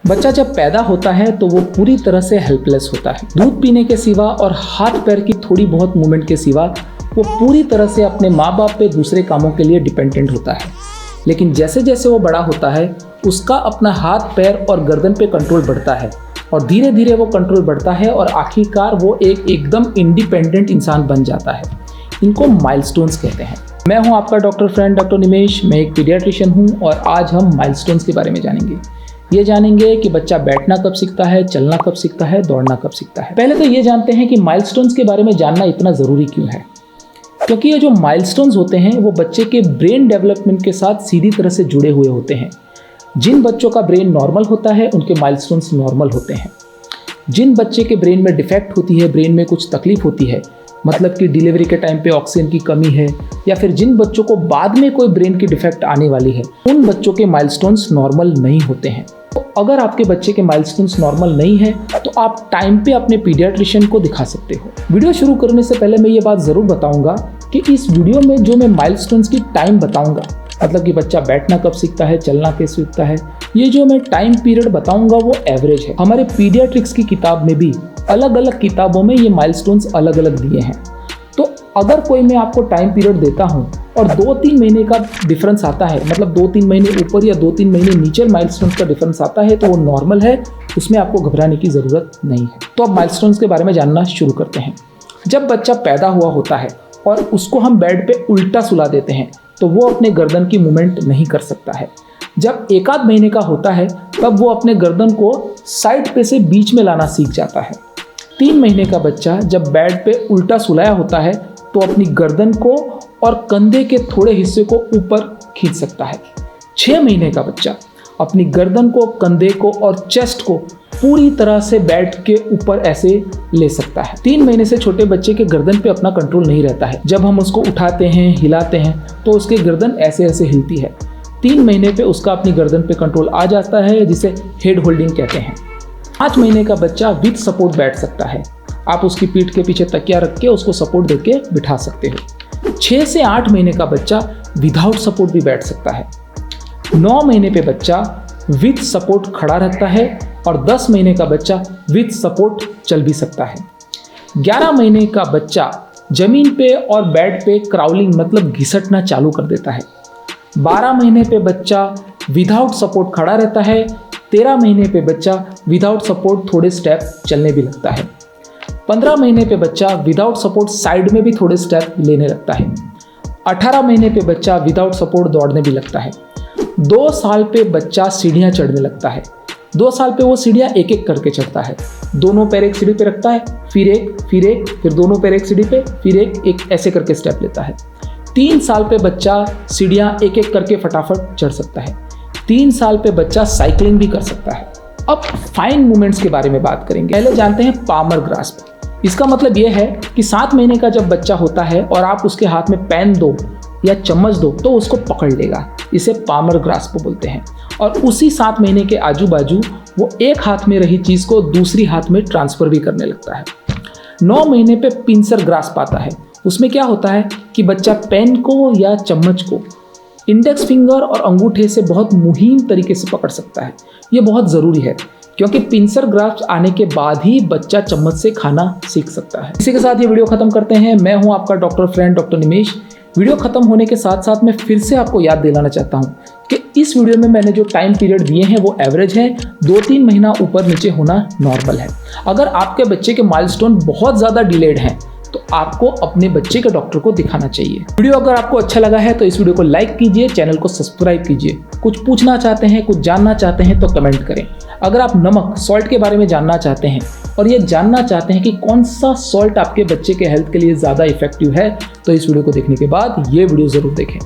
बच्चा जब पैदा होता है तो वो पूरी तरह से हेल्पलेस होता है। दूध पीने के सिवा और हाथ पैर की थोड़ी बहुत मूवमेंट के सिवा वो पूरी तरह से अपने माँ बाप पे दूसरे कामों के लिए डिपेंडेंट होता है। लेकिन जैसे जैसे वो बड़ा होता है उसका अपना हाथ पैर और गर्दन पे कंट्रोल बढ़ता है और धीरे धीरे वो कंट्रोल बढ़ता है और आखिरकार वो एकदम इंडिपेंडेंट इंसान बन जाता है। इनको माइलस्टोन्स कहते हैं। मैं हूं आपका डॉक्टर फ्रेंड डॉक्टर निमेश। मैं एक पीडियाट्रिशियन हूं और आज हम माइलस्टोन्स के बारे में जानेंगे। ये जानेंगे कि बच्चा बैठना कब सीखता है, चलना कब सीखता है, दौड़ना कब सीखता है। पहले तो ये जानते हैं कि माइलस्टोन्स के बारे में जानना इतना ज़रूरी क्यों है। क्योंकि ये जो माइलस्टोन्स होते हैं वो बच्चे के ब्रेन डेवलपमेंट के साथ सीधी तरह से जुड़े हुए होते हैं। जिन बच्चों का ब्रेन नॉर्मल होता है उनके माइलस्टोन्स नॉर्मल होते हैं। जिन बच्चे के ब्रेन में डिफेक्ट होती है, ब्रेन में कुछ तकलीफ होती है, मतलब कि डिलीवरी के टाइम पे ऑक्सीजन की कमी है, या फिर जिन बच्चों को बाद में कोई ब्रेन की डिफेक्ट आने वाली है, उन बच्चों के माइलस्टोन्स नॉर्मल नहीं होते हैं। तो अगर आपके बच्चे के माइलस्टोन्स नॉर्मल नहीं है तो आप टाइम पे अपने पीडियाट्रिशियन को दिखा सकते हो। वीडियो शुरू करने से पहले मैं ये बात ज़रूर बताऊंगा कि इस वीडियो में जो मैं माइलस्टोन्स की टाइम बताऊंगा, मतलब कि बच्चा बैठना कब सीखता है, चलना कैसे सीखता है, ये जो मैं टाइम पीरियड बताऊंगा वो एवरेज है। हमारे पीडियाट्रिक्स की किताब में भी अलग अलग किताबों में ये माइलस्टोन्स अलग अलग दिए हैं। तो अगर कोई मैं आपको टाइम पीरियड देता हूं और 2-3 महीने का डिफरेंस आता है, मतलब 2-3 महीने ऊपर या 2-3 महीने नीचे माइलस्टोन्स का डिफरेंस आता है, तो वो नॉर्मल है, उसमें आपको घबराने की ज़रूरत नहीं है। तो अब माइलस्टोन्स के बारे में जानना शुरू करते हैं। जब बच्चा पैदा हुआ होता है और उसको हम बेड पे उल्टा सुला देते हैं तो वो अपने गर्दन की मूवमेंट नहीं कर सकता है। जब 1-8 महीने का होता है तब वो अपने गर्दन को साइड पे से बीच में लाना सीख जाता है। 3 महीने का बच्चा जब बेड पे उल्टा सुलाया होता है तो अपनी गर्दन को और कंधे के थोड़े हिस्से को ऊपर खींच सकता है। 6 महीने का बच्चा अपनी गर्दन को, कंधे को और चेस्ट को पूरी तरह से बेड के ऊपर ऐसे ले सकता है। 3 महीने से छोटे बच्चे के गर्दन पे अपना कंट्रोल नहीं रहता है। जब हम उसको उठाते हैं, हिलाते हैं तो उसके गर्दन ऐसे ऐसे हिलती है। 3 महीने पे उसका अपनी गर्दन पे कंट्रोल आ जाता है, जिसे हेड होल्डिंग कहते हैं। 5 महीने का बच्चा विद सपोर्ट बैठ सकता है। आप उसकी पीठ के पीछे तकिया रख के उसको सपोर्ट देके बिठा सकते हो। 6 से 8 महीने का बच्चा विदाउट सपोर्ट भी बैठ सकता है। 9 महीने पे बच्चा विद सपोर्ट खड़ा रहता है और 10 महीने का बच्चा विद सपोर्ट चल भी सकता है। 11 महीने का बच्चा जमीन पे और बेड पे क्राउलिंग मतलब घिसटना चालू कर देता है। 12 महीने पे बच्चा विदाउट सपोर्ट खड़ा रहता है। 13 महीने पे बच्चा विदाउट सपोर्ट थोड़े स्टेप चलने भी लगता है। 15 महीने पे बच्चा विदाउट सपोर्ट साइड में भी थोड़े स्टेप लेने लगता है। 18 महीने पे बच्चा विदाउट सपोर्ट दौड़ने भी लगता है। 2 साल पे बच्चा सीढ़ियाँ चढ़ने लगता है। 2 साल पे वो सीढ़ियाँ एक एक करके चढ़ता है। दोनों पैर एक सीढ़ी पे रखता है, फिर एक, फिर दोनों पैर एक सीढ़ी पे, फिर एक ऐसे करके स्टेप लेता है। 3 साल पे बच्चा सीढ़ियाँ एक एक करके फटाफट चढ़ सकता है। 3 साल पे बच्चा साइकिलिंग भी कर सकता है। अब फाइन मूवमेंट्स के बारे में बात करेंगे। पहले जानते हैं पामर ग्रास्प। इसका मतलब यह है कि 7 महीने का जब बच्चा होता है और आप उसके हाथ में पेन दो या चम्मच दो तो उसको पकड़ लेगा। इसे पामर ग्रास्प बोलते हैं। और उसी 7 महीने के आजू बाजू वो एक हाथ में रही चीज़ को दूसरी हाथ में ट्रांसफ़र भी करने लगता है। 9 महीने पे पिंसर ग्रास्प आता है। उसमें क्या होता है कि बच्चा पेन को या चम्मच को इंडेक्स फिंगर और अंगूठे से बहुत मुहिम तरीके से पकड़ सकता है। ये बहुत ज़रूरी है क्योंकि पिंसर ग्रास्प आने के बाद ही बच्चा चम्मच से खाना सीख सकता है। इसी के साथ ये वीडियो खत्म करते हैं। मैं हूं आपका डॉक्टर फ्रेंड डॉक्टर निमेश। वीडियो खत्म होने के साथ साथ मैं फिर से आपको याद दिलाना चाहता हूं कि इस वीडियो में मैंने जो टाइम पीरियड दिए हैं वो एवरेज है। 2-3 महीना ऊपर नीचे होना नॉर्मल है। अगर आपके बच्चे के माइलस्टोन बहुत ज़्यादा डिलेड हैं तो आपको अपने बच्चे के डॉक्टर को दिखाना चाहिए। वीडियो अगर आपको अच्छा लगा है तो इस वीडियो को लाइक कीजिए, चैनल को सब्सक्राइब कीजिए। कुछ पूछना चाहते हैं, कुछ जानना चाहते हैं तो कमेंट करें। अगर आप नमक सॉल्ट के बारे में जानना चाहते हैं और ये जानना चाहते हैं कि कौन सा सॉल्ट आपके बच्चे के हेल्थ के लिए ज़्यादा इफेक्टिव है तो इस वीडियो को देखने के बाद ये वीडियो ज़रूर देखें।